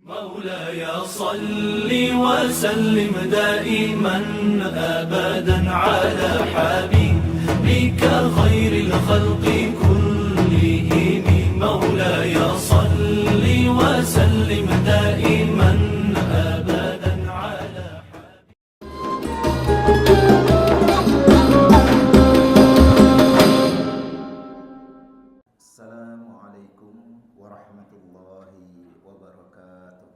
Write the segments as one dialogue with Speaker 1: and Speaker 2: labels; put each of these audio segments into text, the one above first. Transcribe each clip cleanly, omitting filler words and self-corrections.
Speaker 1: مولاي صل وسلم دائما أبدا على حبيبك خير الخلق كلهم مولاي صل وسلم دائما أبدا على
Speaker 2: Assalamualaikum warahmatullahi wabarakatuh.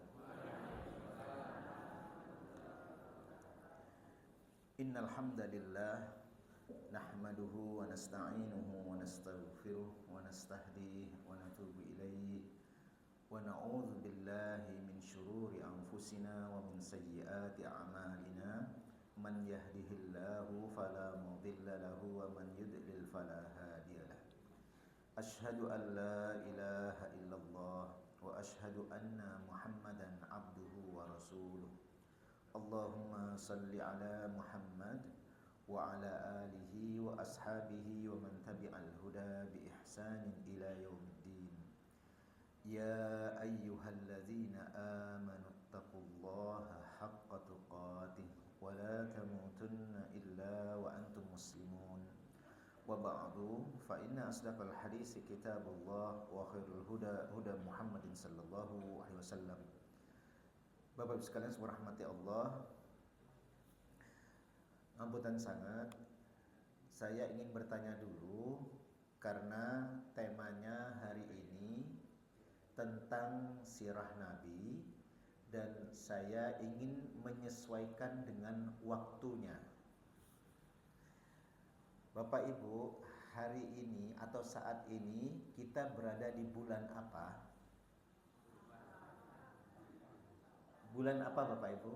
Speaker 2: Innal hamdalillah nahmaduhu wa nasta'inuhu wa nastaghfiruh wa nastahdihi wa natubu ilayhi wa na'udzu billahi min shururi anfusina wa min sayyiati a'malina man yahdihillahu fala mudilla lahu wa man yudlil fala hadiya lahu. Ashhadu an la ilaha illallah wa ashhadu anna Muhammadan abduhu wa rasuluh. Allahumma salli ala Muhammad wa ala alihi wa ashabihi wa man tabi'al huda bi ihsanin ila yaumiddin. Ya ayyuhalladzina amanu taqullaha haqqa tuqatih wa la tamutunna illa wa antum muslimun. Wa ba'du fa inna asdaqal hadisi kitabullah wa khairul huda huda Muhammadin sallallahu alaihi wasallam. Bapak Ibu sekalian rahmati Allah, amputan sangat saya ingin bertanya dulu karena temanya hari ini tentang sirah Nabi dan saya ingin menyesuaikan dengan waktunya. Bapak Ibu, hari ini atau saat ini kita berada di bulan apa? Bulan apa Bapak Ibu?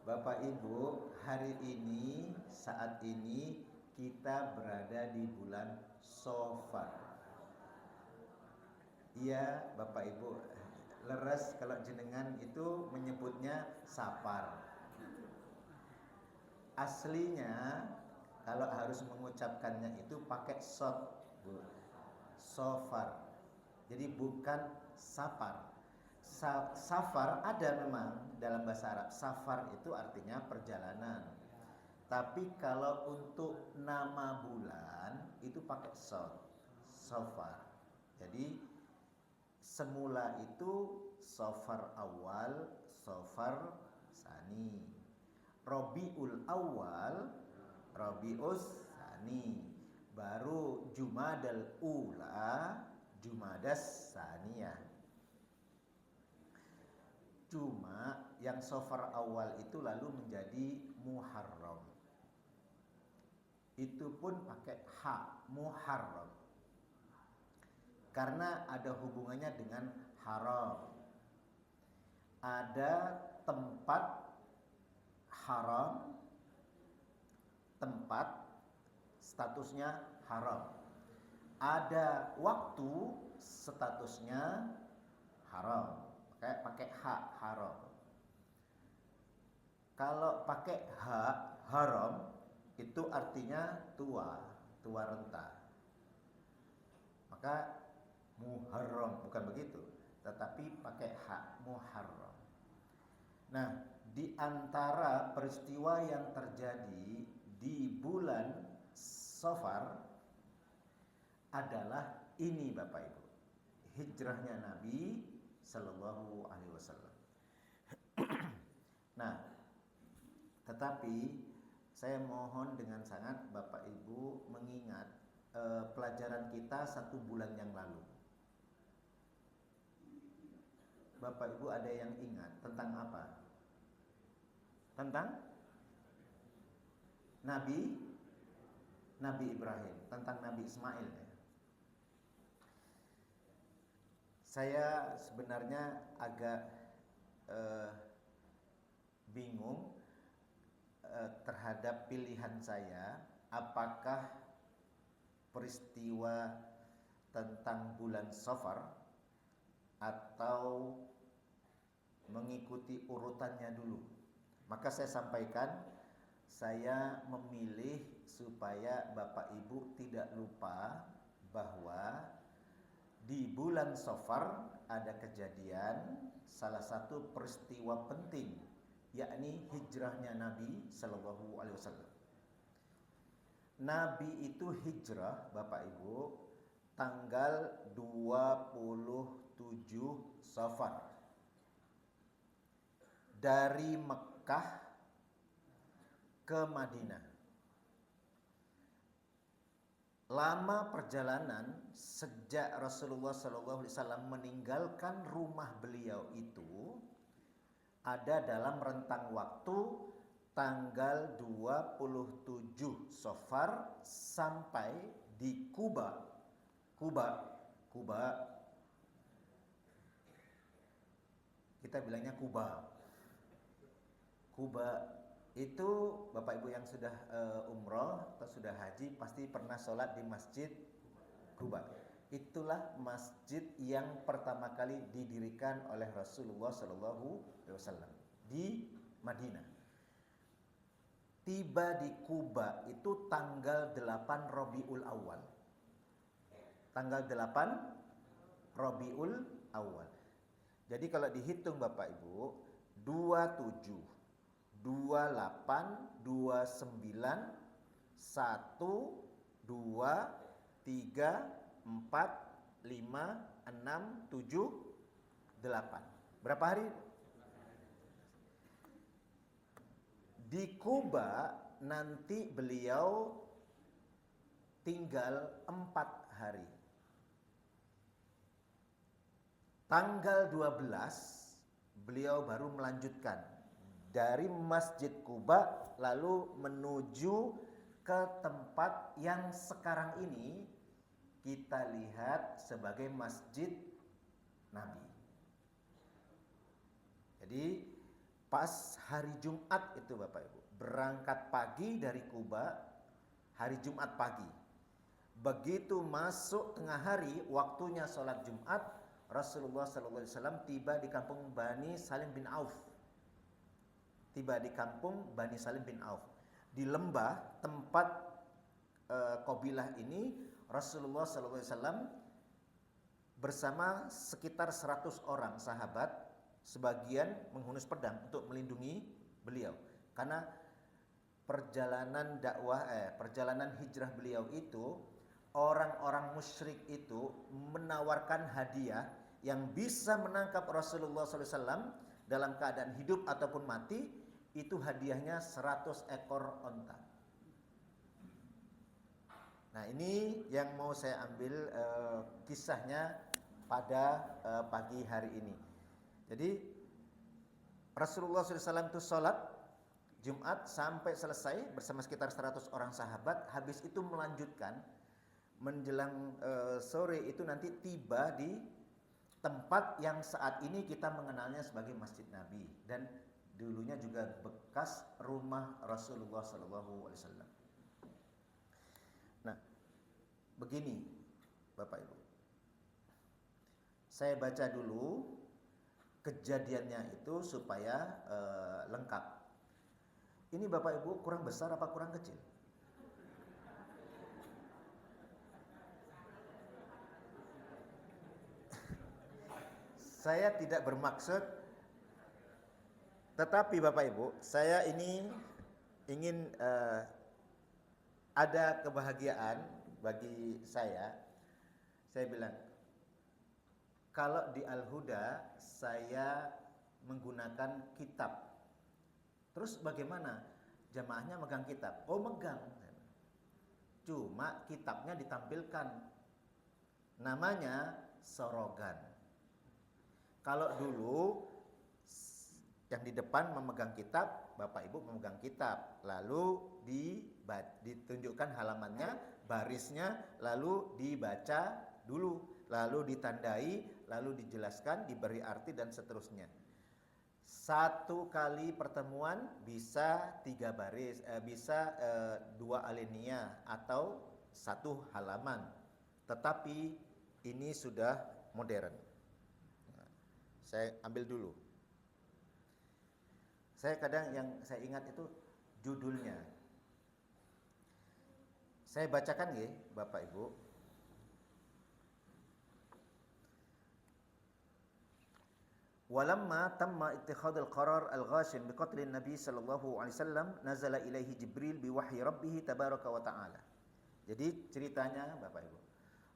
Speaker 2: Bapak Ibu, hari ini saat ini kita berada di bulan Safar. Iya, Bapak Ibu, leres kalau jenengan itu menyebutnya Safar. Aslinya kalau harus mengucapkannya itu pakai sod, Bu. Safar. Jadi bukan Safar. Safar ada memang dalam bahasa Arab. Safar itu artinya perjalanan. Tapi kalau untuk nama bulan itu pakai sod. Safar. Jadi semula itu Safar awal, Safar tsani, Rabiul awal, Rabius tsani, baru Jumadal ula, Jumadas tsaniyah. Cuma yang Safar awal itu lalu menjadi Muharram. Itu pun pakai ha, Muharram. Karena ada hubungannya dengan haram. Ada tempat haram, tempat statusnya haram. Ada waktu statusnya haram. Kayak pakai ha, haram. Kalau pakai ha, haram, itu artinya tua, tua renta. Maka Muharram, bukan begitu, tetapi pakai hak Muharram. Nah, di antara peristiwa yang terjadi di bulan Safar adalah ini Bapak Ibu, hijrahnya Nabi Sallallahu Alaihi Wasallam. Nah, tetapi saya mohon dengan sangat Bapak Ibu mengingat pelajaran kita 1 bulan yang lalu. Bapak Ibu ada yang ingat tentang apa? Tentang Nabi Ibrahim, tentang Nabi Ismail ya. Saya sebenarnya agak bingung terhadap pilihan saya, apakah peristiwa tentang bulan Safar atau mengikuti urutannya dulu. Maka saya sampaikan saya memilih supaya Bapak Ibu tidak lupa bahwa di bulan Safar ada kejadian salah satu peristiwa penting, yakni hijrahnya Nabi Sallallahu Alaihi Wasallam. Nabi itu hijrah, Bapak Ibu, tanggal 27 Safar dari Mekah ke Madinah. Lama perjalanan sejak Rasulullah SAW meninggalkan rumah beliau itu ada dalam rentang waktu tanggal 27 Safar sampai di Kuba. Kita bilangnya Kuba. Kuba itu Bapak Ibu yang sudah umroh atau sudah haji pasti pernah sholat di Masjid Kuba. Itulah masjid yang pertama kali didirikan oleh Rasulullah SAW di Madinah. Tiba di Kuba itu tanggal 8 Rabiul Awal. Tanggal 8 Rabiul Awal. Jadi kalau dihitung Bapak Ibu, 27, 28, 29, 1, 2, 3, 4, 5, 6, 7, 8. Berapa hari? Di Kuba nanti beliau tinggal 4 hari. Tanggal 12 beliau baru melanjutkan dari Masjid Kuba lalu menuju ke tempat yang sekarang ini kita lihat sebagai Masjid Nabi. Jadi pas hari Jumat itu Bapak Ibu, berangkat pagi dari Kuba, hari Jumat pagi. Begitu masuk tengah hari, waktunya sholat Jumat, Rasulullah SAW tiba di kampung Bani Salim bin Auf. Tiba di kampung Bani Salim bin Auf. Di lembah tempat kabilah ini, Rasulullah SAW bersama sekitar 100 orang sahabat, sebagian menghunus pedang untuk melindungi beliau. Karena perjalanan perjalanan hijrah beliau itu, orang-orang musyrik itu menawarkan hadiah yang bisa menangkap Rasulullah SAW dalam keadaan hidup ataupun mati, itu hadiahnya 100 ekor onta. Nah ini yang mau saya ambil kisahnya pada pagi hari ini. Jadi Rasulullah SAW itu sholat Jumat sampai selesai bersama sekitar 100 orang sahabat. Habis itu melanjutkan menjelang sore itu nanti tiba di tempat yang saat ini kita mengenalnya sebagai Masjid Nabi dan dulunya juga bekas rumah Rasulullah SAW. Nah, begini Bapak Ibu, saya baca dulu kejadiannya itu supaya lengkap. Ini Bapak Ibu kurang besar apa kurang kecil? Saya tidak bermaksud, tetapi Bapak Ibu, saya ini ingin ada kebahagiaan bagi saya. Saya bilang, kalau di Al-Huda saya menggunakan kitab. Terus bagaimana? Jamaahnya megang kitab. Oh megang. Cuma kitabnya ditampilkan. Namanya sorogan. Kalau dulu yang di depan memegang kitab, Bapak Ibu memegang kitab, lalu ditunjukkan halamannya, barisnya, lalu dibaca dulu, lalu ditandai, lalu dijelaskan, diberi arti dan seterusnya. Satu kali pertemuan bisa 3 baris, bisa 2 alinea atau 1 halaman. Tetapi ini sudah modern. Saya ambil dulu. Saya kadang yang saya ingat itu judulnya. Saya bacakan ya, Bapak Ibu. Walamma tamma ittikhadul qarar al-ghashim biqatlin Nabi sallallahu alaihi wasallam nazala ilaihi Jibril biwahyi rabbih tabaraka wa ta'ala. Jadi ceritanya Bapak Ibu,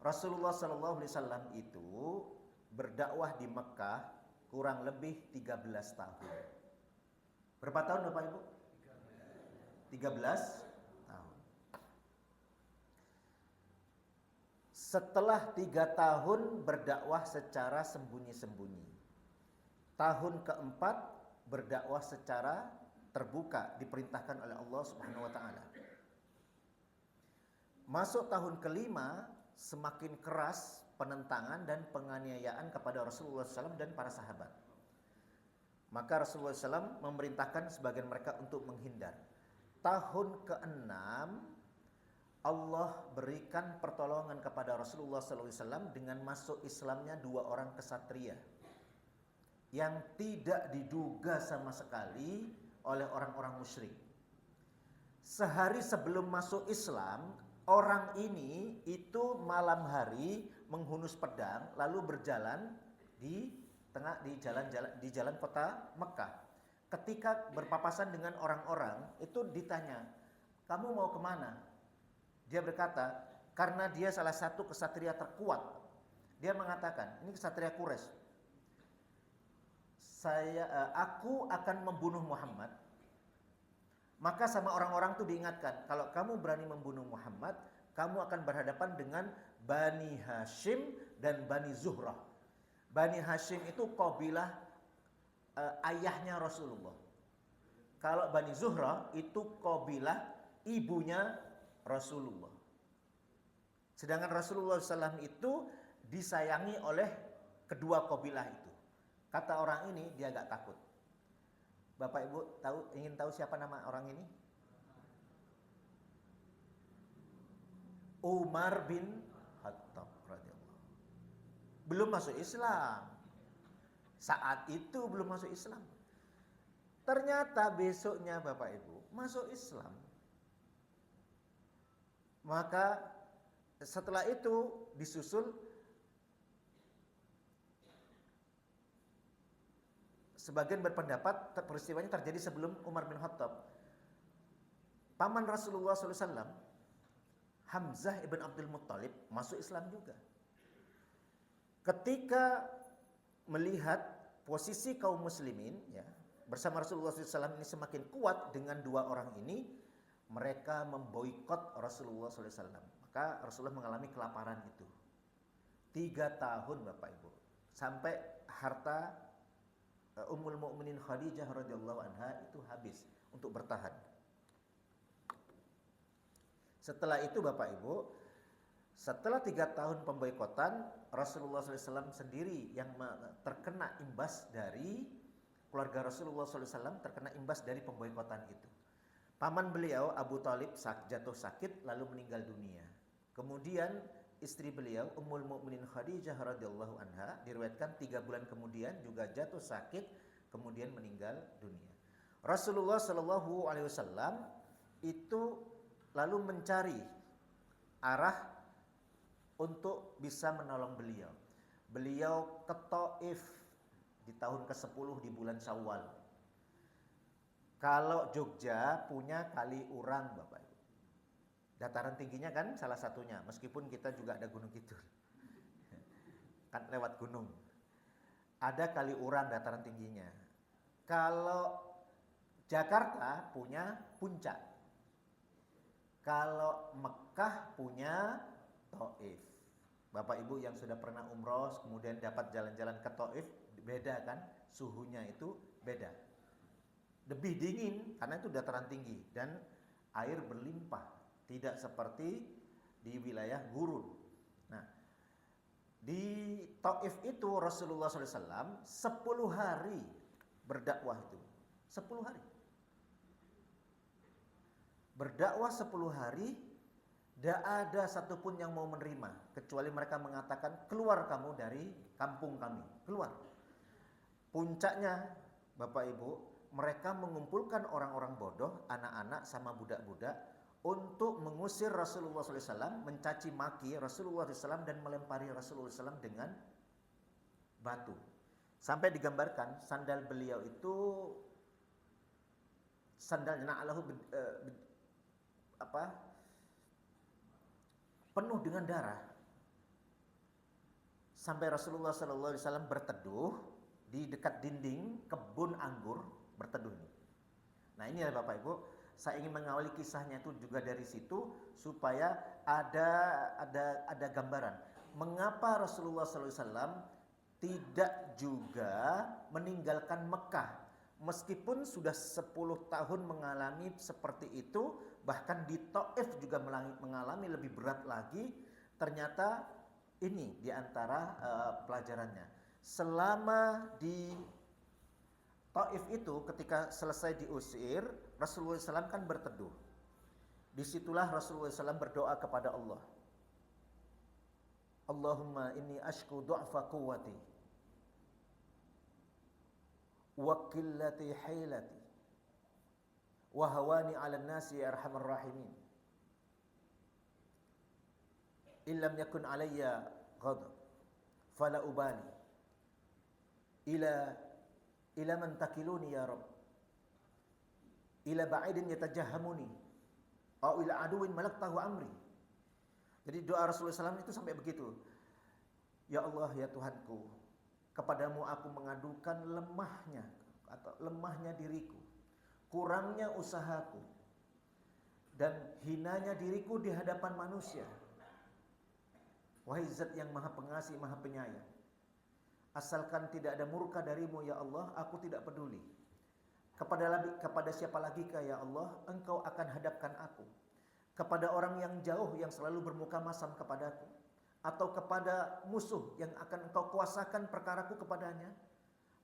Speaker 2: Rasulullah sallallahu alaihi wasallam itu berdakwah di Mekah kurang lebih 13 tahun. Berapa tahun Bapak Ibu? 13 tahun. Setelah 3 tahun berdakwah secara sembunyi-sembunyi, tahun keempat berdakwah secara terbuka, diperintahkan oleh Allah Subhanahu wa taala. Masuk tahun kelima, semakin keras penentangan dan penganiayaan kepada Rasulullah SAW dan para sahabat. Maka Rasulullah SAW memerintahkan sebagian mereka untuk menghindar. Tahun keenam, Allah berikan pertolongan kepada Rasulullah SAW dengan masuk Islamnya 2 orang kesatria yang tidak diduga sama sekali oleh orang-orang musyrik. Sehari sebelum masuk Islam, orang ini itu malam hari menghunus pedang lalu berjalan di jalan kota Mekah. Ketika berpapasan dengan orang-orang itu ditanya, "Kamu mau kemana?" Dia berkata, karena dia salah satu kesatria terkuat. Dia mengatakan, ini kesatria Quraisy. Aku akan membunuh Muhammad. Maka sama orang-orang itu diingatkan, kalau kamu berani membunuh Muhammad, kamu akan berhadapan dengan Bani Hashim dan Bani Zuhrah. Bani Hashim itu kabilah ayahnya Rasulullah. Kalau Bani Zuhrah itu kabilah ibunya Rasulullah. Sedangkan Rasulullah SAW itu disayangi oleh kedua kabilah itu. Kata orang ini, dia gak takut. Bapak Ibu ingin tahu siapa nama orang ini? Umar bin Khattab radhiyallahu. Belum masuk Islam. Saat itu belum masuk Islam. Ternyata besoknya Bapak Ibu masuk Islam. Maka setelah itu disusul sebagian berpendapat peristiwanya terjadi sebelum Umar bin Khattab. Paman Rasulullah SAW, Hamzah ibn Abdul Muttalib, masuk Islam juga. Ketika melihat posisi kaum muslimin ya, bersama Rasulullah SAW ini semakin kuat dengan 2 orang ini, mereka memboikot Rasulullah SAW. Maka Rasulullah mengalami kelaparan itu 3 tahun Bapak Ibu, sampai harta Ummul Mukminin Khadijah radhiyallahu anha itu habis untuk bertahan. Setelah itu Bapak Ibu, setelah 3 tahun pemboikotan, Rasulullah SAW sendiri yang terkena imbas dari keluarga Rasulullah SAW, terkena imbas dari pemboikotan itu. Paman beliau Abu Thalib jatuh sakit lalu meninggal dunia. Kemudian istri beliau Ummul Mukminin Khadijah radhiyallahu anha diriwayatkan 3 bulan kemudian juga jatuh sakit kemudian meninggal dunia. Rasulullah Shallallahu alaihi wasallam itu lalu mencari arah untuk bisa menolong beliau. Beliau ke Taif di tahun ke-10 di bulan Syawal. Kalau Jogja punya Kali Urang Bapak Ibu. Dataran tingginya kan salah satunya, meskipun kita juga ada Gunung Kidul. Kan lewat gunung. Ada Kali Urang dataran tingginya. Kalau Jakarta punya Puncak. Kalau Mekah punya Taif. Bapak Ibu yang sudah pernah umroh kemudian dapat jalan-jalan ke Taif, beda kan? Suhunya itu beda. Lebih dingin karena itu dataran tinggi dan air berlimpah. Tidak seperti di wilayah gurun. Nah, di Taif itu Rasulullah SAW 10 hari berdakwah itu. 10 hari. Berdakwah 10 hari, tidak ada satupun yang mau menerima. Kecuali mereka mengatakan, keluar kamu dari kampung kami. Keluar. Puncaknya, Bapak Ibu, mereka mengumpulkan orang-orang bodoh, anak-anak sama budak-budak untuk mengusir Rasulullah SAW, mencaci maki Rasulullah SAW dan melempari Rasulullah SAW dengan batu. Sampai digambarkan sandal beliau itu sandalnya na'alahu penuh dengan darah. Sampai Rasulullah SAW berteduh di dekat dinding kebun anggur, berteduh. Nah ini ya Bapak Ibu, saya ingin mengawali kisahnya itu juga dari situ supaya ada gambaran mengapa Rasulullah SAW tidak juga meninggalkan Mekah meskipun sudah 10 tahun mengalami seperti itu, bahkan di Taif juga mengalami lebih berat lagi. Ternyata ini diantara pelajarannya. Selama di Taif itu ketika selesai diusir, Rasulullah SAW kan berteduh. Disitulah Rasulullah SAW berdoa kepada Allah. Allahumma inni ashku du'fa quwwati wa qillati hailati wa hawani 'alan nasi ya arhamar rahimin. Illam yakun alayya ghadab fala ubali ila man takiluni ya Rabb, ila ba'idin yatajahhamuni aw ila aduwin malaktahu amri. Jadi doa Rasulullah SAW itu sampai begitu. Ya Allah, ya Tuhanku, kepadamu aku mengadukan lemahnya atau lemahnya diriku, kurangnya usahaku, dan hinanya diriku di hadapan manusia. Wahai Zat yang Maha Pengasih, Maha Penyayang, asalkan tidak ada murka darimu ya Allah, aku tidak peduli. Kepada siapa lagi ya Allah, Engkau akan hadapkan aku? Kepada orang yang jauh yang selalu bermuka masam kepadaku, atau kepada musuh yang akan Engkau kuasakan perkaraku kepadanya?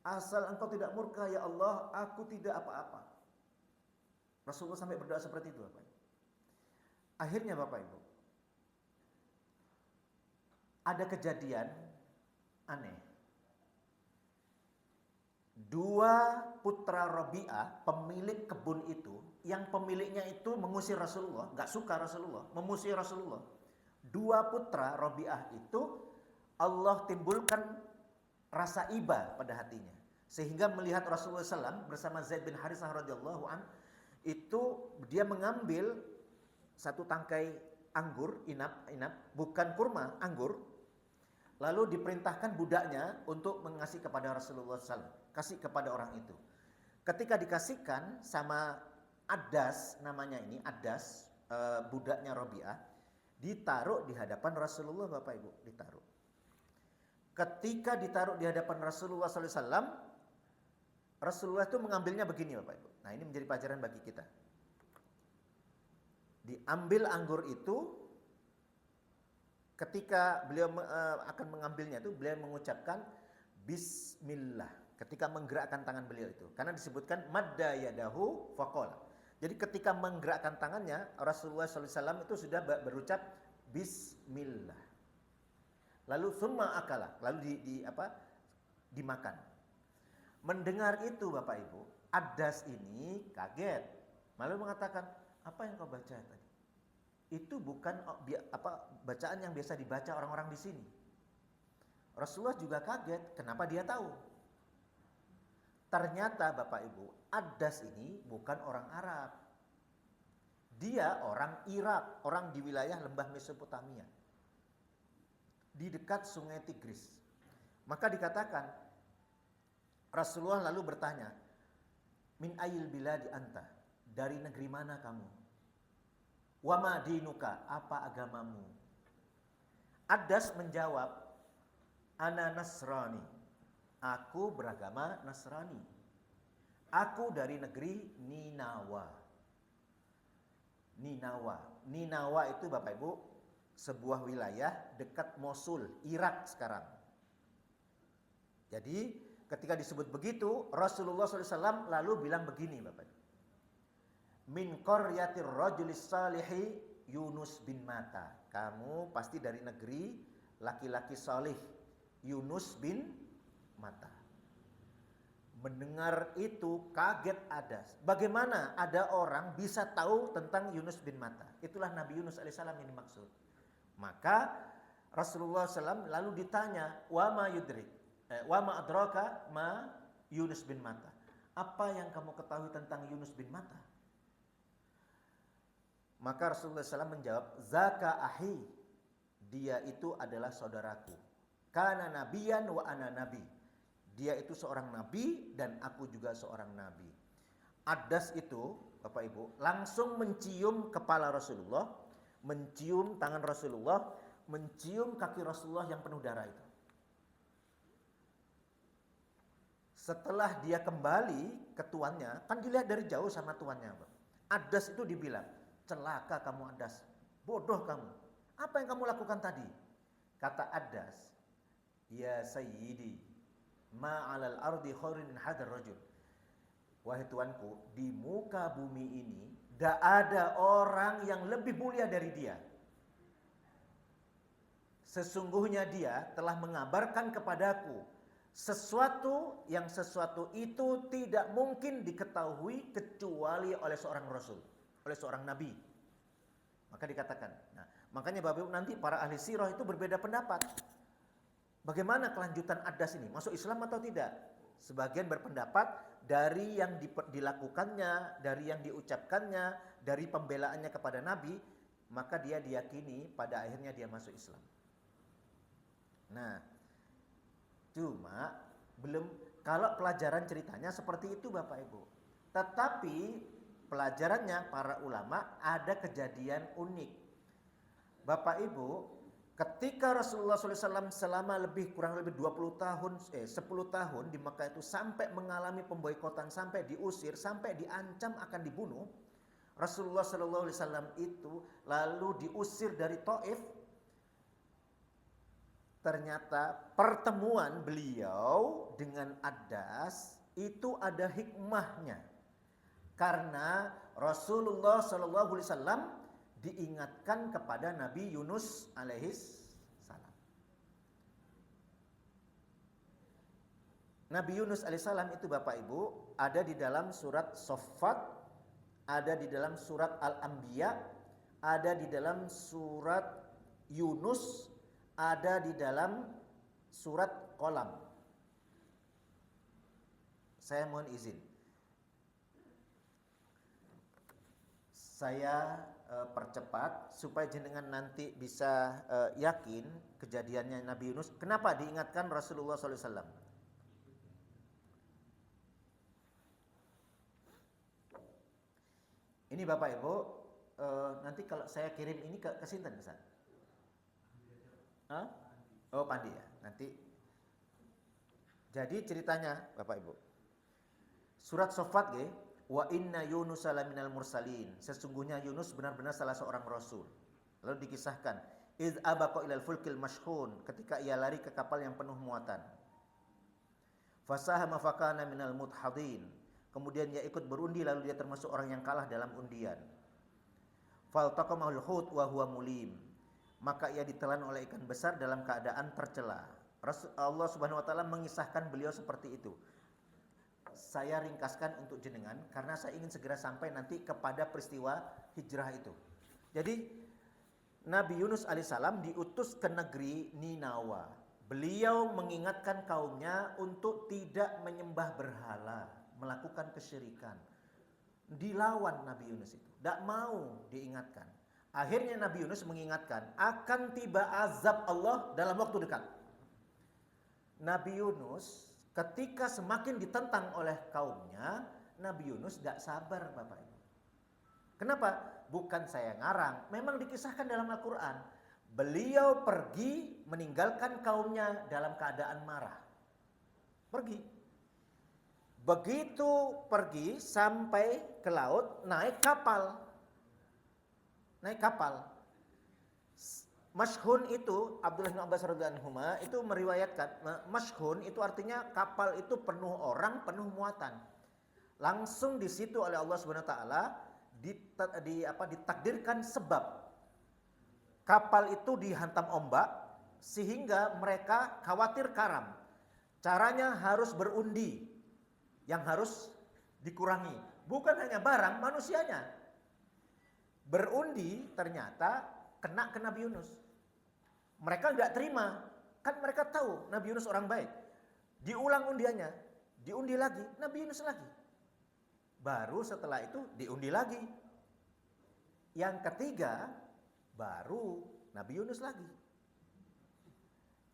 Speaker 2: Asal Engkau tidak murka ya Allah, aku tidak apa-apa. Rasulullah sampai berdoa seperti itu Bapak. Akhirnya Bapak Ibu, ada kejadian aneh. Dua putra Rabi'ah, pemilik kebun itu, yang pemiliknya itu mengusir Rasulullah, gak suka Rasulullah, mengusir Rasulullah. Dua putra Rabi'ah itu Allah timbulkan rasa iba pada hatinya, sehingga melihat Rasulullah SAW bersama Zaid bin Harithah radhiyallahu an, itu dia mengambil satu tangkai anggur, inap, bukan kurma, anggur. Lalu diperintahkan budaknya untuk mengasih kepada Rasulullah SAW, kasih kepada orang itu. Ketika dikasihkan sama Adas, namanya ini Adas, budaknya Rabi'ah, ditaruh di hadapan Rasulullah Bapak Ibu, ditaruh. Ketika ditaruh di hadapan Rasulullah SAW, Rasulullah itu mengambilnya begini Bapak Ibu. Nah ini menjadi pelajaran bagi kita. Diambil anggur itu, ketika beliau akan mengambilnya itu, beliau mengucapkan Bismillah. Ketika menggerakkan tangan beliau itu, karena disebutkan madda yadahu faqala. Jadi ketika menggerakkan tangannya, Rasulullah SAW itu sudah berucap Bismillah. Lalu summa akala, lalu dimakan. Mendengar itu Bapak Ibu, Adas ini kaget, malah mengatakan, apa yang kau baca tadi? Itu bukan bacaan yang biasa dibaca orang-orang di sini. Rasulullah juga kaget, kenapa dia tahu? Ternyata Bapak Ibu, Adas ini bukan orang Arab. Dia orang Irak, orang di wilayah lembah Mesopotamia, di dekat sungai Tigris. Maka dikatakan, Rasulullah lalu bertanya, min ayil biladi anta, dari negeri mana kamu? Wa ma dinuka, apa agamamu? Adas menjawab, ana Nasrani, aku beragama Nasrani. Aku dari negeri Ninawa. Ninawa itu Bapak Ibu sebuah wilayah dekat Mosul, Irak sekarang. Jadi ketika disebut begitu, Rasulullah SAW lalu bilang begini Bapak Ibu. Min qaryatir rajulis salihi Yunus bin Matta. Kamu pasti dari negeri laki-laki salih Yunus bin Matta. Mendengar itu kaget Adas. Bagaimana ada orang bisa tahu tentang Yunus bin Matta? Itulah Nabi Yunus alaihissalam yang dimaksud. Maka Rasulullah SAW lalu ditanya, wa ma yudrik, wa ma adraka ma Yunus bin Matta. Apa yang kamu ketahui tentang Yunus bin Matta? Maka Rasulullah SAW menjawab, zaka ahi, dia itu adalah saudaraku. Kana nabiyan wa ana nabi. Dia itu seorang nabi dan aku juga seorang nabi. Adas itu, Bapak Ibu, langsung mencium kepala Rasulullah, mencium tangan Rasulullah, mencium kaki Rasulullah yang penuh darah itu. Setelah dia kembali ke tuannya, kan dilihat dari jauh sama tuannya. Adas itu dibilang, celaka kamu Adas, bodoh kamu. Apa yang kamu lakukan tadi? Kata Adas, ya sayyidi, ma'alal ardi khairin min hadar rajul. Wahai tuanku, di muka bumi ini tidak ada orang yang lebih mulia dari dia. Sesungguhnya dia telah mengabarkan kepadaku sesuatu itu tidak mungkin diketahui kecuali oleh seorang rasul, oleh seorang nabi. Maka dikatakan, nah, makanya Bapak Ibu nanti para ahli sirah itu berbeda pendapat. Bagaimana kelanjutan Adas ini? Masuk Islam atau tidak? Sebagian berpendapat dari yang dilakukannya, dari yang diucapkannya, dari pembelaannya kepada Nabi, maka dia diyakini pada akhirnya dia masuk Islam. Nah, cuma belum, kalau pelajaran ceritanya seperti itu Bapak Ibu. Tetapi pelajarannya para ulama ada kejadian unik. Bapak Ibu, ketika Rasulullah SAW selama kurang lebih 10 tahun di Makkah itu sampai mengalami pemboikotan, sampai diusir, sampai diancam akan dibunuh, Rasulullah SAW itu lalu diusir dari Taif. Ternyata pertemuan beliau dengan Adas itu ada hikmahnya, karena Rasulullah SAW diingatkan kepada Nabi Yunus alaihis salam. Nabi Yunus alaihis salam itu Bapak Ibu ada di dalam surat Saffat, ada di dalam surat Al-Anbiya, ada di dalam surat Yunus, ada di dalam surat Qalam. Saya mohon izin, saya percepat supaya jenengan nanti bisa yakin kejadiannya Nabi Yunus. Kenapa diingatkan Rasulullah SAW? Ini Bapak Ibu, nanti kalau saya kirim ini ke Sinten Ustaz? Oh Pandi ya, nanti. Jadi ceritanya Bapak Ibu, surat Saffat wa inna Yunus laminal mursalin. Sesungguhnya Yunus benar-benar salah seorang rasul. Lalu dikisahkan, iz abaqa ilal fulkil mashhun, ketika ia lari ke kapal yang penuh muatan. Fasahama fakana minal mudhadin. Kemudian ia ikut berundi lalu dia termasuk orang yang kalah dalam undian. Faltaqamahul hut wa huwa mulim. Maka ia ditelan oleh ikan besar dalam keadaan tercela. Allah Subhanahu wa taala mengisahkan beliau seperti itu. Saya ringkaskan untuk jenengan karena saya ingin segera sampai nanti kepada peristiwa hijrah itu. Jadi Nabi Yunus alaihissalam diutus ke negeri Ninawa. Beliau mengingatkan kaumnya untuk tidak menyembah berhala, melakukan kesyirikan. Dilawan Nabi Yunus itu, tidak mau diingatkan. Akhirnya Nabi Yunus mengingatkan akan tiba azab Allah dalam waktu dekat. Nabi Yunus ketika semakin ditentang oleh kaumnya, Nabi Yunus tidak sabar Bapak Ibu. Kenapa? Bukan saya ngarang, memang dikisahkan dalam Al-Quran. Beliau pergi meninggalkan kaumnya dalam keadaan marah. Pergi. Begitu pergi sampai ke laut, naik kapal. Mashhun itu, Abdullah bin Abbas radhiyallahu anhu itu meriwayatkan, mashhun itu artinya kapal itu penuh orang, penuh muatan. Langsung di situ oleh Allah Subhanahu wa taala ditakdirkan sebab kapal itu dihantam ombak sehingga mereka khawatir karam. Caranya harus berundi. yang harus dikurangi. Bukan hanya barang, manusianya. Berundi ternyata kena ke Nabi Yunus. Mereka nggak terima, kan mereka tahu Nabi Yunus orang baik. Diulang undiannya, diundi lagi, Nabi Yunus lagi. Baru setelah itu diundi lagi. Yang ketiga, baru Nabi Yunus lagi.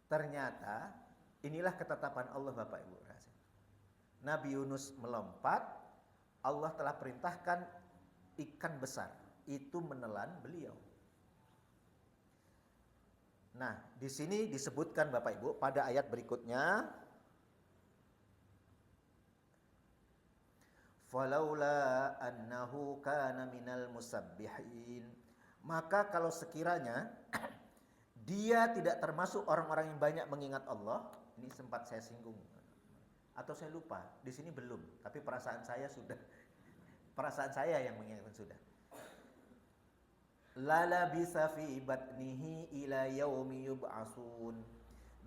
Speaker 2: Ternyata inilah ketetapan Allah Bapak Ibu. Nabi Yunus melompat, Allah telah perintahkan ikan besar itu menelan beliau. Nah, di sini disebutkan Bapak Ibu pada ayat berikutnya, falaula annahu kana minal musabbihin. Maka kalau sekiranya dia tidak termasuk orang-orang yang banyak mengingat Allah, ini sempat saya singgung atau saya lupa, di sini belum, tapi perasaan saya sudah. Perasaan saya yang mengingatkan sudah. Lala bisa fi batnihi ila yaumi yub'atsun.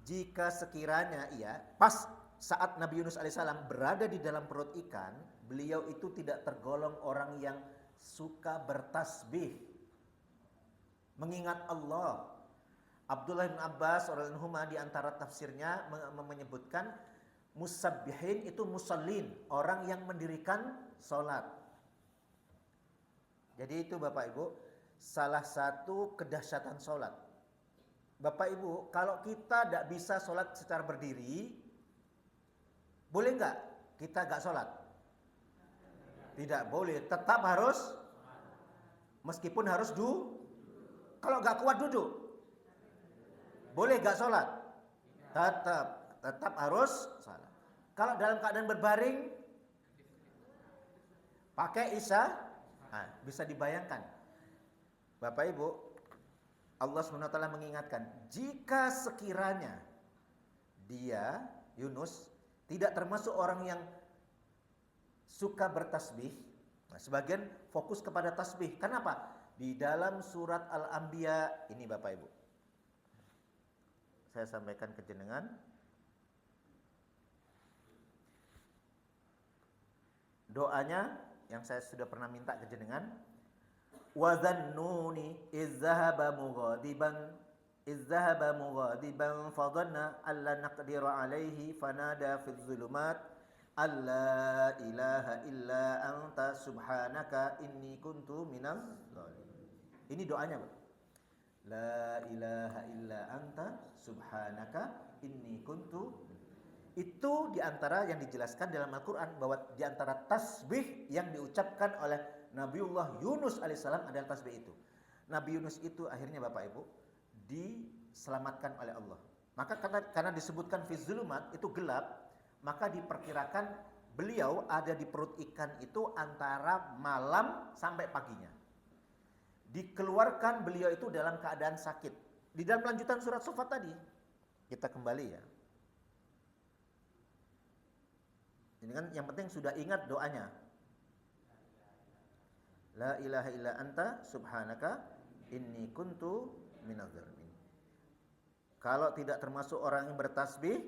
Speaker 2: Jika sekiranya pas saat Nabi Yunus alaihissalam berada di dalam perut ikan, beliau itu tidak tergolong orang yang suka bertasbih, mengingat Allah. Abdullah bin Abbas radhiyallahu anhu di antara tafsirnya menyebutkan musabbihin itu musallin, orang yang mendirikan sholat. Jadi itu Bapak Ibu, salah satu kedahsyatan sholat. Bapak Ibu, kalau kita tidak bisa sholat secara berdiri, boleh nggak kita nggak sholat? Tidak boleh, tetap harus, meskipun harus kalau nggak kuat duduk, boleh nggak sholat? Tetap harus sholat. Kalau dalam keadaan berbaring, pakai isya, bisa dibayangkan. Bapak Ibu, Allah SWT mengingatkan, jika sekiranya dia, Yunus, tidak termasuk orang yang suka bertasbih, sebagian fokus kepada tasbih. Kenapa? Di dalam surat Al-Anbiya, ini Bapak Ibu, saya sampaikan ke jenengan. Doanya yang saya sudah pernah minta ke jenengan, wa dhannuni izzahaba mughadiban fadhanna alla naqdiru alaihi fanada fi dhulumat alla ilaha illa anta subhanaka inni kuntu minaz zalimin. Ini doanya, Pak. La ilaha illa anta subhanaka inni kuntu. Itu diantara yang dijelaskan dalam Al-Quran, bahwa diantara tasbih yang diucapkan oleh Nabiullah Yunus alaihissalam adalah tasbih itu. Nabi Yunus itu akhirnya Bapak Ibu diselamatkan oleh Allah. Maka karena disebutkan fi zulumat, itu gelap, maka diperkirakan beliau ada di perut ikan itu antara malam sampai paginya. Dikeluarkan beliau itu dalam keadaan sakit. Di dalam lanjutan surat Sofat tadi, kita kembali ya. Ini kan yang penting sudah ingat doanya. La ilaha illa anta subhanaka inni kuntu minadz zalimin. Kalau tidak termasuk orang yang bertasbih,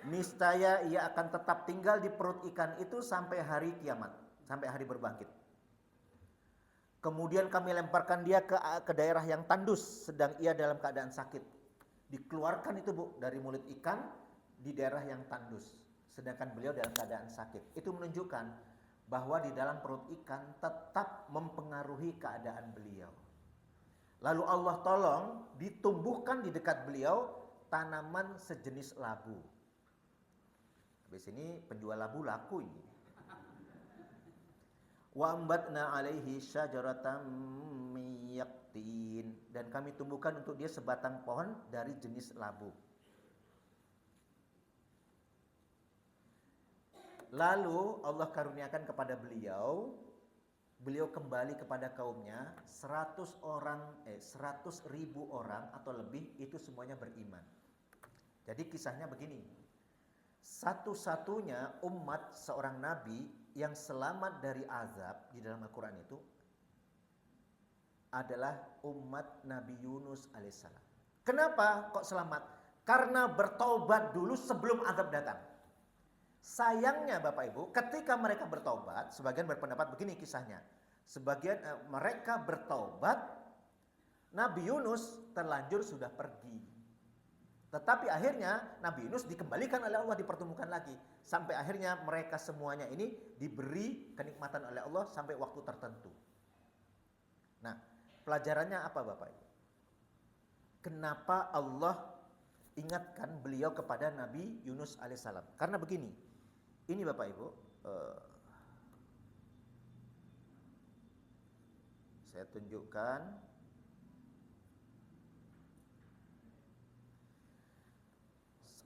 Speaker 2: niscaya ia akan tetap tinggal di perut ikan itu sampai hari kiamat, sampai hari berbangkit. Kemudian kami lemparkan dia ke daerah yang tandus, sedang ia dalam keadaan sakit. Dikeluarkan itu Bu dari mulut ikan di daerah yang tandus, sedangkan beliau dalam keadaan sakit. Itu menunjukkan bahwa di dalam perut ikan tetap mempengaruhi keadaan beliau. Lalu Allah tolong ditumbuhkan di dekat beliau tanaman sejenis labu. Habis ini penjual labu laku ini. Wa ambatna alaihi syajaratan min yaqtin, dan kami tumbuhkan untuk dia sebatang pohon dari jenis labu. Lalu Allah karuniakan kepada beliau kembali kepada kaumnya, 100.000 orang atau lebih, itu semuanya beriman. Jadi kisahnya begini, satu-satunya umat seorang nabi yang selamat dari azab di dalam Al-Quran itu adalah umat Nabi Yunus alaihissalam. Kenapa kok selamat? Karena bertaubat dulu sebelum azab datang. Sayangnya Bapak Ibu, ketika mereka bertobat, sebagian berpendapat begini kisahnya. Sebagian mereka bertobat, Nabi Yunus terlanjur sudah pergi. Tetapi akhirnya Nabi Yunus dikembalikan oleh Allah, dipertemukan lagi. Sampai akhirnya mereka semuanya ini diberi kenikmatan oleh Allah sampai waktu tertentu. Nah, pelajarannya apa Bapak Ibu? Kenapa Allah ingatkan beliau kepada Nabi Yunus alaihissalam? Karena begini, ini Bapak Ibu, saya tunjukkan.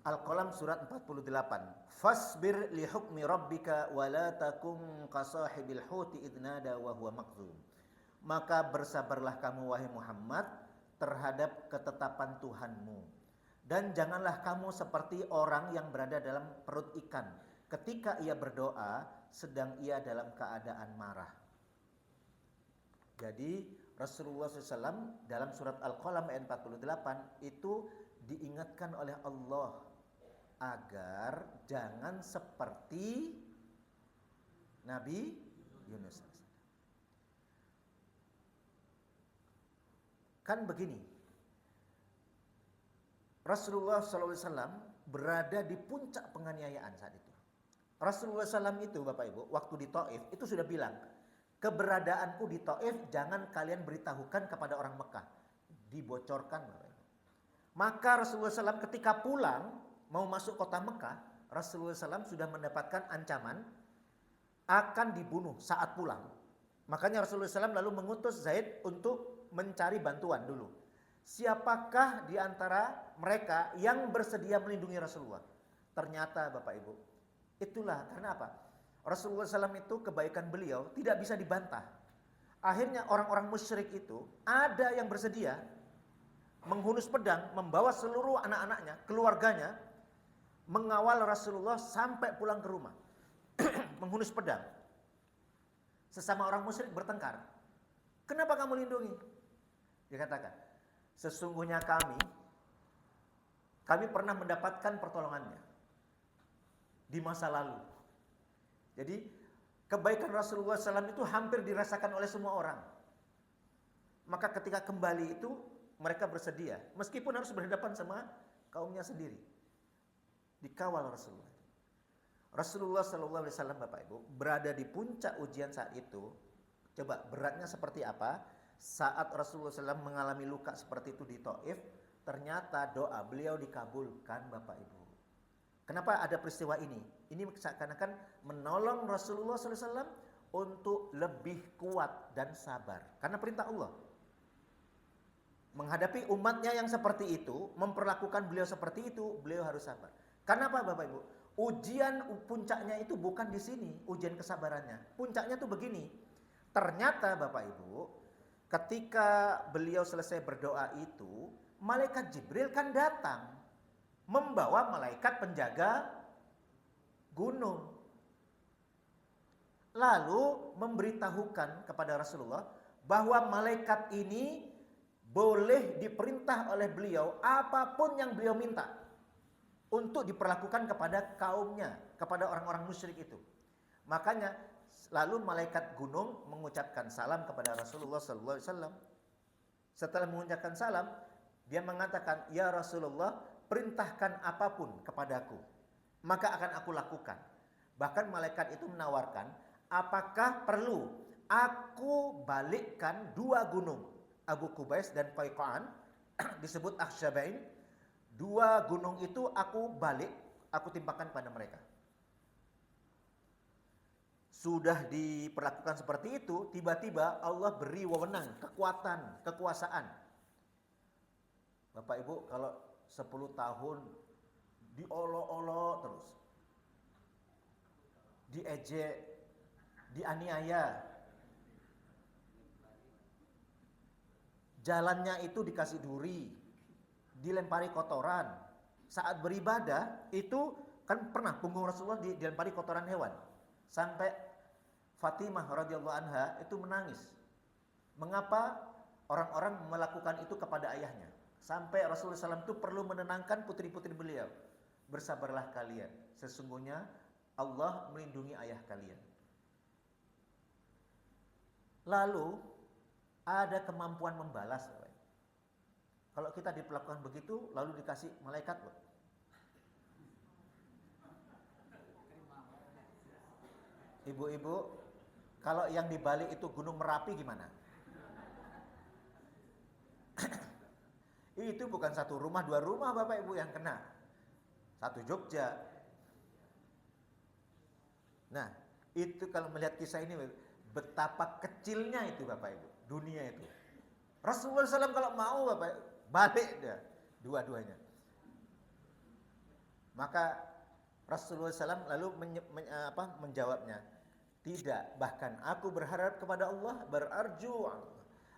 Speaker 2: Al-Qalam surat 48. Fasbir li hukmi rabbika wa la takum qasahibil huti idnada wa huwa makzum. Maka bersabarlah kamu wahai Muhammad terhadap ketetapan Tuhanmu, dan janganlah kamu seperti orang yang berada dalam perut ikan ketika ia berdoa sedang ia dalam keadaan marah. Jadi Rasulullah SAW dalam surat Al-Qalam ayat 48 itu diingatkan oleh Allah agar jangan seperti Nabi Yunus. Kan begini, Rasulullah SAW berada di puncak penganiayaan saat itu. Rasulullah SAW itu Bapak Ibu, waktu di Taif itu sudah bilang, keberadaanku di Taif jangan kalian beritahukan kepada orang Mekah. Dibocorkan Bapak Ibu. Maka Rasulullah SAW ketika pulang, mau masuk kota Mekah, Rasulullah SAW sudah mendapatkan ancaman akan dibunuh saat pulang. Makanya Rasulullah SAW lalu mengutus Zaid untuk mencari bantuan dulu. Siapakah di antara mereka yang bersedia melindungi Rasulullah? Ternyata Bapak Ibu, itulah karena apa? Rasulullah SAW itu kebaikan beliau tidak bisa dibantah. Akhirnya orang-orang musyrik itu ada yang bersedia menghunus pedang, membawa seluruh anak-anaknya, keluarganya, mengawal Rasulullah sampai pulang ke rumah. Menghunus pedang. Sesama orang musyrik bertengkar. Kenapa kamu lindungi? Dia katakan, sesungguhnya kami pernah mendapatkan pertolongannya di masa lalu. Jadi kebaikan Rasulullah SAW itu hampir dirasakan oleh semua orang. Maka ketika kembali itu mereka bersedia, meskipun harus berhadapan sama kaumnya sendiri, dikawal Rasulullah. Rasulullah SAW Bapak Ibu berada di puncak ujian saat itu. Coba beratnya seperti apa? Saat Rasulullah SAW mengalami luka seperti itu di Taif, ternyata doa beliau dikabulkan Bapak Ibu. Kenapa ada peristiwa ini? Ini seakan-akan menolong Rasulullah SAW untuk lebih kuat dan sabar. Karena perintah Allah. Menghadapi umatnya yang seperti itu, memperlakukan beliau seperti itu, beliau harus sabar. Kenapa Bapak Ibu? Ujian puncaknya itu bukan di sini, ujian kesabarannya. Puncaknya tuh begini. Ternyata Bapak Ibu, ketika beliau selesai berdoa itu, malaikat Jibril kan datang membawa malaikat penjaga gunung. Lalu memberitahukan kepada Rasulullah bahwa malaikat ini boleh diperintah oleh beliau apapun yang beliau minta untuk diperlakukan kepada kaumnya, kepada orang-orang musyrik itu. Makanya lalu malaikat gunung mengucapkan salam kepada Rasulullah SAW. Setelah mengucapkan salam, dia mengatakan, "Ya Rasulullah, perintahkan apapun kepadaku, maka akan aku lakukan." Bahkan malaikat itu menawarkan, apakah perlu aku balikkan dua gunung, Abu Qubais dan Qaiqaan, disebut Akhsyabain. Dua gunung itu aku balik, aku timpakan pada mereka. Sudah diperlakukan seperti itu, tiba-tiba Allah beri wewenang, kekuatan, kekuasaan. Bapak Ibu, kalau 10 tahun diolok-olok terus, diejek, dianiaya, jalannya itu dikasih duri, dilempari kotoran. Saat beribadah itu kan pernah punggung Rasulullah dilempari kotoran hewan. Sampai Fatimah radhiyallahu anha itu menangis. Mengapa orang-orang melakukan itu kepada ayahnya? Sampai Rasulullah SAW itu perlu menenangkan putri-putri beliau. Bersabarlah kalian. Sesungguhnya Allah melindungi ayah kalian. Lalu ada kemampuan membalas. Kalau kita diperlakukan begitu, lalu dikasih malaikat loh. Ibu-ibu, kalau yang di Bali itu Gunung Merapi gimana? Itu bukan satu rumah, dua rumah Bapak Ibu yang kena. Satu Jogja. Nah, itu kalau melihat kisah ini, betapa kecilnya itu Bapak Ibu, dunia itu. Rasulullah SAW kalau mau Bapak, balik dia, dua-duanya. Maka Rasulullah SAW lalu menjawabnya, tidak, bahkan aku berharap kepada Allah, berarju,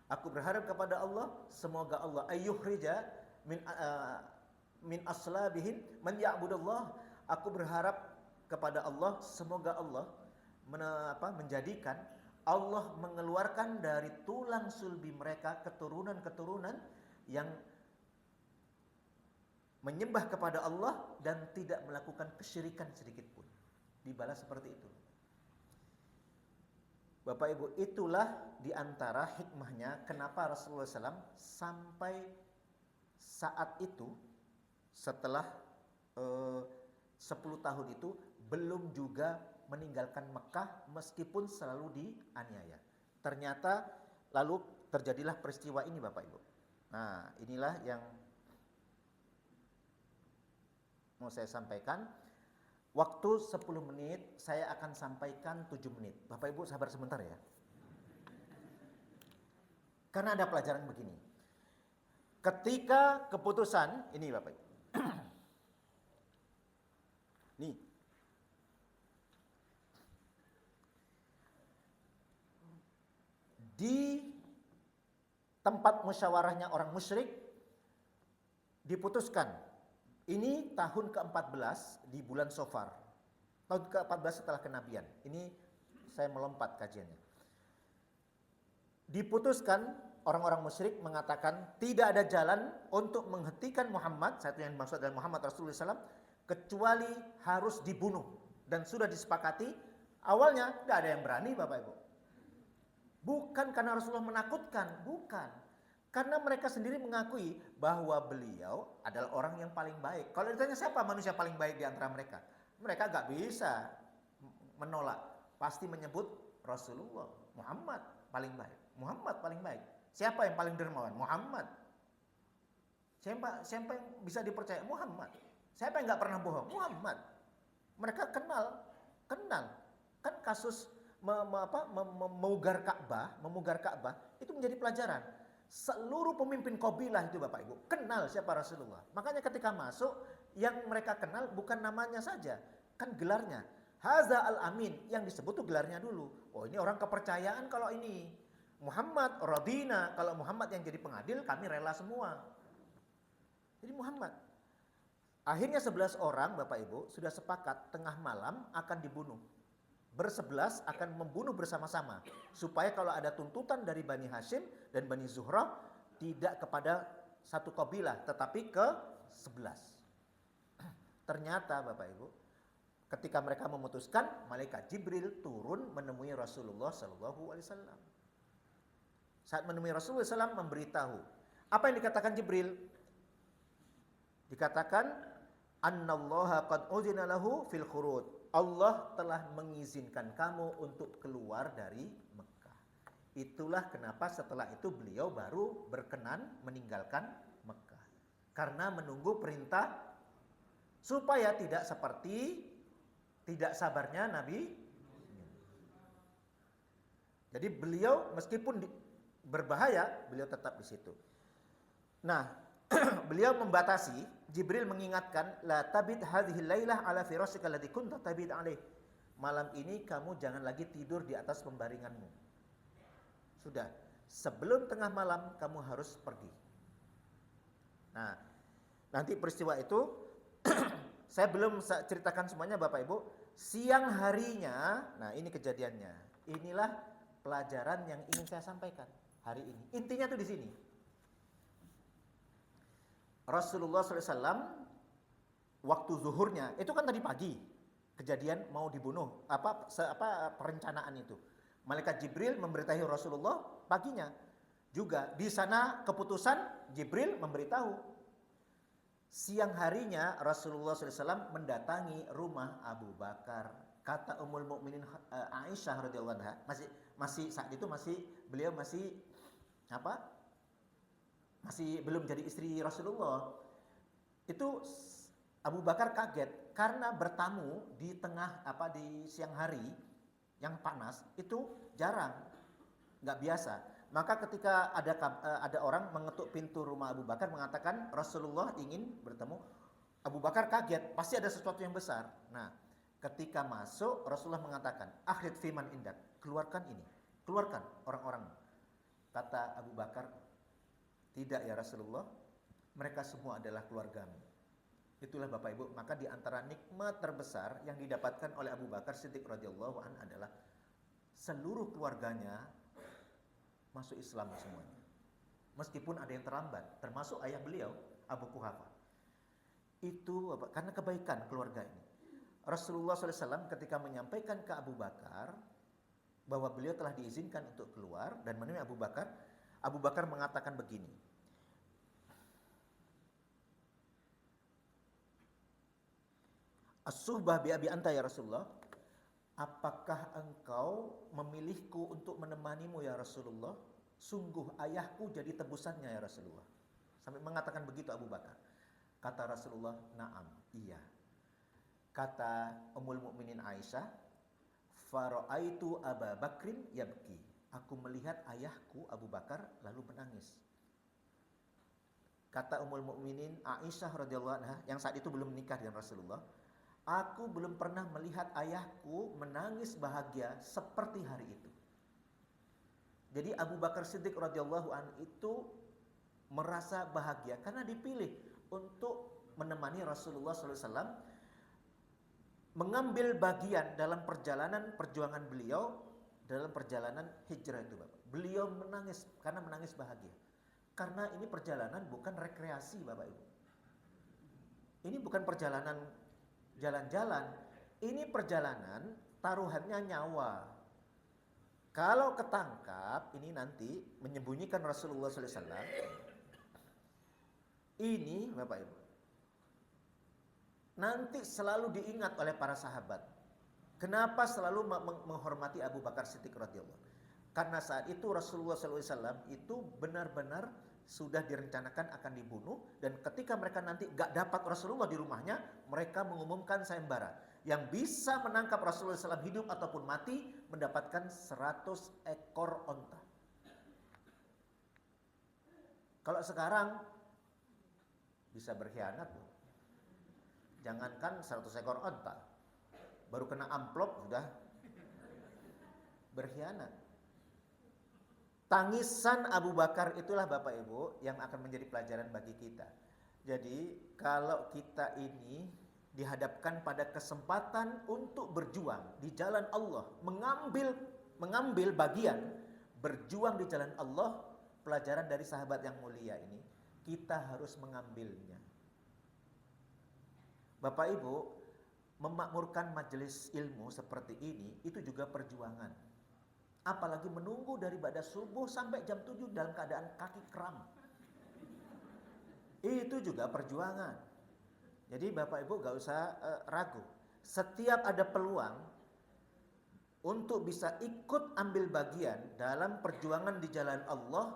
Speaker 2: aku berharap kepada Allah, semoga Allah ayyukhrija min aslabihim man ya'budullah. Aku berharap kepada Allah, semoga Allah menjadikan Allah mengeluarkan dari tulang sulbi mereka keturunan-keturunan yang menyembah kepada Allah dan tidak melakukan kesyirikan sedikit pun. Dibalas seperti itu. Bapak Ibu, itulah diantara hikmahnya kenapa Rasulullah SAW sampai saat itu, setelah 10 tahun itu, belum juga meninggalkan Mekah meskipun selalu dianiaya. Ternyata lalu terjadilah peristiwa ini Bapak Ibu. Nah, inilah yang mau saya sampaikan. Waktu 10 menit, saya akan sampaikan 7 menit. Bapak Ibu sabar sebentar ya. Karena ada pelajaran begini. Ketika keputusan, ini Bapak Ibu. Nih. Di tempat musyawarahnya orang musyrik diputuskan. Ini tahun ke-14 di bulan Safar. Tahun ke-14 setelah kenabian. Ini saya melompat kajiannya. Diputuskan orang-orang musyrik mengatakan tidak ada jalan untuk menghentikan Muhammad, satu yang dimaksud adalah Muhammad Rasulullah SAW, kecuali harus dibunuh. Dan sudah disepakati, awalnya tidak ada yang berani Bapak Ibu. Bukan karena Rasulullah menakutkan, bukan. Karena mereka sendiri mengakui bahwa beliau adalah orang yang paling baik. Kalau ditanya siapa manusia paling baik di antara mereka, mereka gak bisa menolak. Pasti menyebut Rasulullah, Muhammad paling baik. Muhammad paling baik. Siapa yang paling dermawan? Muhammad. Siapa yang bisa dipercaya? Muhammad. Siapa yang gak pernah bohong? Muhammad. Mereka kenal. Kan kasus memugar Ka'bah itu menjadi pelajaran. Seluruh pemimpin kabilah itu Bapak Ibu kenal siapa Rasulullah. Makanya ketika masuk, yang mereka kenal bukan namanya saja, kan gelarnya. Haza al-Amin, yang disebut tuh gelarnya dulu. Oh, ini orang kepercayaan kalau ini. Muhammad radina, kalau Muhammad yang jadi pengadil, kami rela semua. Jadi Muhammad. Akhirnya 11 orang Bapak Ibu sudah sepakat tengah malam akan dibunuh. Bersebelas akan membunuh bersama-sama. Supaya kalau ada tuntutan dari Bani Hashim dan Bani Zuhrah, tidak kepada satu kabilah, tetapi ke 11. Ternyata Bapak Ibu, ketika mereka memutuskan, malaikat Jibril turun menemui Rasulullah SAW. Saat menemui Rasulullah SAW memberitahu. Apa yang dikatakan Jibril? Dikatakan, Annallaha qad uzina lahu fil khurud. Allah telah mengizinkan kamu untuk keluar dari Mekah. Itulah kenapa setelah itu beliau baru berkenan meninggalkan Mekah. Karena menunggu perintah supaya tidak seperti tidak sabarnya Nabi. Jadi beliau meskipun berbahaya, beliau tetap di situ. Nah, beliau membatasi. Jibril mengingatkan, la tabid hadhihi lailah ala firashika alladhi kunta tabid alaih. Malam ini kamu jangan lagi tidur di atas pembaringanmu. Sudah, sebelum tengah malam kamu harus pergi. Nah, nanti peristiwa itu saya belum ceritakan semuanya Bapak Ibu. Siang harinya, nah ini kejadiannya. Inilah pelajaran yang ingin saya sampaikan hari ini. Intinya tuh di sini. Rasulullah SAW waktu zuhurnya, itu kan tadi pagi. kejadian mau dibunuh, perencanaan itu. Malaikat Jibril memberitahu Rasulullah paginya. Juga di sana keputusan Jibril memberitahu. Siang harinya Rasulullah SAW mendatangi rumah Abu Bakar. Kata Ummul Mukminin Aisyah radhiyallahu anha, masih saat itu beliau masih belum jadi istri Rasulullah. Itu Abu Bakar kaget karena bertamu di di siang hari yang panas itu jarang, nggak biasa. Maka ketika ada orang mengetuk pintu rumah Abu Bakar mengatakan Rasulullah ingin bertemu, Abu Bakar kaget, pasti ada sesuatu yang besar. Nah, ketika masuk Rasulullah mengatakan, "Akhrij fiman indak," keluarkan ini, keluarkan orang-orang. Kata Abu Bakar, "Tidak ya Rasulullah, mereka semua adalah keluargamu." Itulah Bapak Ibu, maka di antara nikmat terbesar yang didapatkan oleh Abu Bakar Siddiq radhiyallahu anhu adalah seluruh keluarganya masuk Islam semuanya. Meskipun ada yang terlambat, termasuk ayah beliau Abu Quhafa. Itu karena kebaikan keluarga ini. Rasulullah SAW ketika menyampaikan ke Abu Bakar bahwa beliau telah diizinkan untuk keluar dan menemui Abu Bakar mengatakan begini, "As-suhbah bi abi anta ya Rasulullah." Apakah engkau memilihku untuk menemanimu ya Rasulullah? Sungguh ayahku jadi tebusannya ya Rasulullah. Sampai mengatakan begitu Abu Bakar. Kata Rasulullah, "Na'am, iya." Kata Ummul Mukminin Aisyah, "Fara'aitu Aba Bakrin yabki." Aku melihat ayahku Abu Bakar lalu menangis. Kata Ummul Mukminin Aisyah radhiyallahu anha yang saat itu belum menikah dengan Rasulullah, "Aku belum pernah melihat ayahku menangis bahagia seperti hari itu." Jadi Abu Bakar Siddiq radhiyallahu anhu itu merasa bahagia karena dipilih untuk menemani Rasulullah SAW mengambil bagian dalam perjuangan beliau dalam perjalanan hijrah itu, Bapak. Beliau menangis karena menangis bahagia. Karena ini perjalanan bukan rekreasi, Bapak Ibu. Ini bukan perjalanan jalan-jalan, ini perjalanan taruhannya nyawa. Kalau ketangkap, ini nanti menyembunyikan Rasulullah SAW. Ini Bapak Ibu, nanti selalu diingat oleh para sahabat. Kenapa selalu menghormati Abu Bakar Siddiq radhiyallahu? Karena saat itu Rasulullah SAW itu benar-benar sudah direncanakan akan dibunuh, dan ketika mereka nanti gak dapat Rasulullah di rumahnya, mereka mengumumkan sayembara. Yang bisa menangkap Rasulullah SAW hidup ataupun mati mendapatkan 100 ekor onta. Kalau sekarang bisa berkhianat loh. Jangankan 100 ekor onta, baru kena amplop sudah berkhianat. Tangisan Abu Bakar itulah Bapak Ibu yang akan menjadi pelajaran bagi kita. Jadi kalau kita ini dihadapkan pada kesempatan untuk berjuang di jalan Allah, mengambil bagian berjuang di jalan Allah, pelajaran dari sahabat yang mulia ini, kita harus mengambilnya. Bapak Ibu, memakmurkan majelis ilmu seperti ini itu juga perjuangan. Apalagi menunggu dari ibadah subuh sampai jam 7 dalam keadaan kaki kram. Itu juga perjuangan. Jadi Bapak Ibu gak usah ragu. Setiap ada peluang untuk bisa ikut ambil bagian dalam perjuangan di jalan Allah,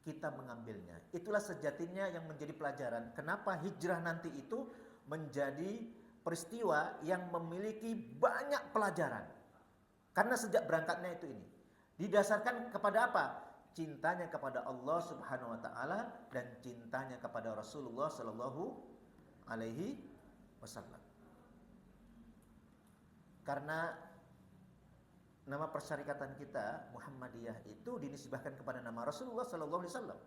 Speaker 2: kita mengambilnya. Itulah sejatinya yang menjadi pelajaran. Kenapa hijrah nanti itu menjadi peristiwa yang memiliki banyak pelajaran. Karena sejak berangkatnya itu ini didasarkan kepada apa? Cintanya kepada Allah Subhanahu wa taala dan cintanya kepada Rasulullah sallallahu alaihi wasallam. Karena nama persyarikatan kita Muhammadiyah itu dinisbahkan kepada nama Rasulullah sallallahu alaihi wasallam.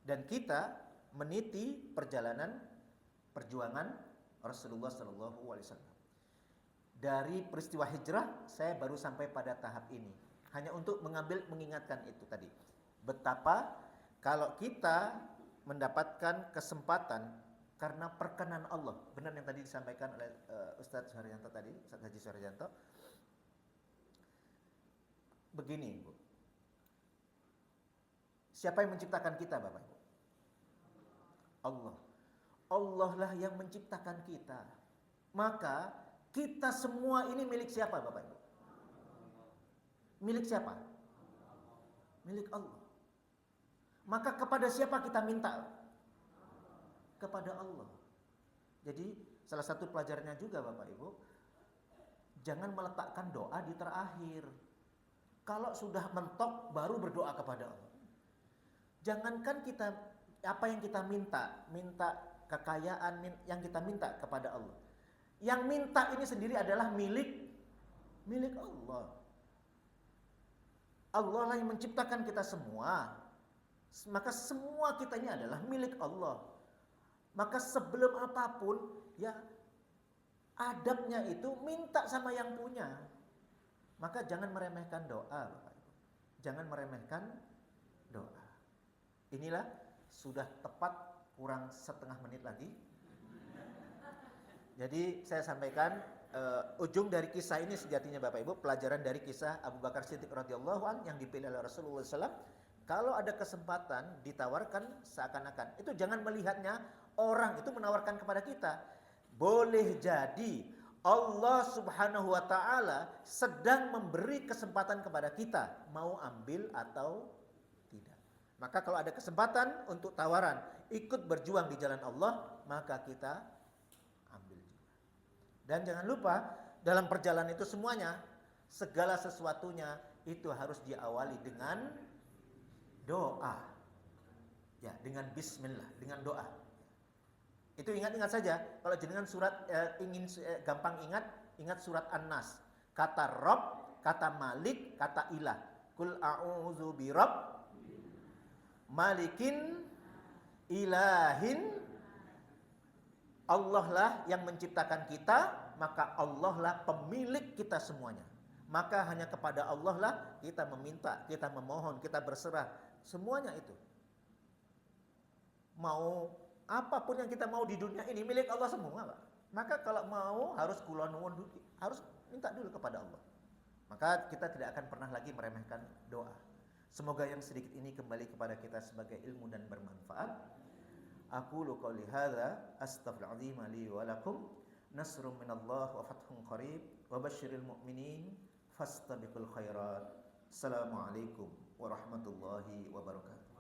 Speaker 2: Dan kita meniti perjuangan Rasulullah sallallahu alaihi wasallam. Dari peristiwa hijrah, saya baru sampai pada tahap ini. Hanya untuk mengingatkan itu tadi. Betapa kalau kita mendapatkan kesempatan karena perkenan Allah. Benar yang tadi disampaikan oleh Ustadz Suharyanto tadi, Ustadz Haji Suharyanto. Begini, Bu. Siapa yang menciptakan kita, Bapak Ibu? Allah. Allah lah yang menciptakan kita. Maka kita semua ini milik siapa, Bapak Ibu? Milik siapa? Milik Allah. Maka kepada siapa kita minta? Kepada Allah. Jadi salah satu pelajarannya juga Bapak Ibu, jangan meletakkan doa di terakhir. Kalau sudah mentok baru berdoa kepada Allah. Jangankan kita apa yang kita minta kekayaan yang kita minta kepada Allah. Yang minta ini sendiri adalah milik Allah. Allah lah yang menciptakan kita semua. Maka semua kita ini adalah milik Allah. Maka sebelum apapun ya adabnya itu minta sama yang punya. Maka jangan meremehkan doa, Bapak Ibu. Jangan meremehkan doa. Inilah sudah tepat kurang setengah menit lagi. Jadi saya sampaikan ujung dari kisah ini sejatinya Bapak Ibu, pelajaran dari kisah Abu Bakar Siddiq radhiyallahu an yang dipilih oleh Rasulullah SAW. Kalau ada kesempatan ditawarkan seakan-akan, itu jangan melihatnya orang itu menawarkan kepada kita. Boleh jadi Allah Subhanahu wa taala sedang memberi kesempatan kepada kita, mau ambil atau tidak. Maka kalau ada kesempatan untuk tawaran ikut berjuang di jalan Allah, maka kita ambil juga. Dan jangan lupa dalam perjalanan itu semuanya, segala sesuatunya itu harus diawali dengan doa. Ya, dengan bismillah, dengan doa. Itu ingat-ingat saja. Kalau jenengan surat ingin gampang ingat surat An-Nas. Kata Rabb, kata Malik, kata Ilah. Qul a'udzu birabb Malikin Ilahin. Allah lah yang menciptakan kita, maka Allah lah pemilik kita semuanya. Maka hanya kepada Allah lah kita meminta, kita memohon, kita berserah. Semuanya itu. Mau apapun yang kita mau di dunia ini milik Allah semua, Pak. Maka kalau mau harus kula nuwun, harus minta dulu kepada Allah. Maka kita tidak akan pernah lagi meremehkan doa. Semoga yang sedikit ini kembali kepada kita sebagai ilmu dan bermanfaat. Aqulu qouli hadza astaghfirullahaladzim li wa lakum. Nasrun minallah wa fathun qarib wa basyiril mu'minin fastabiqul khairat. Assalamualaikum warahmatullahi wabarakatuh.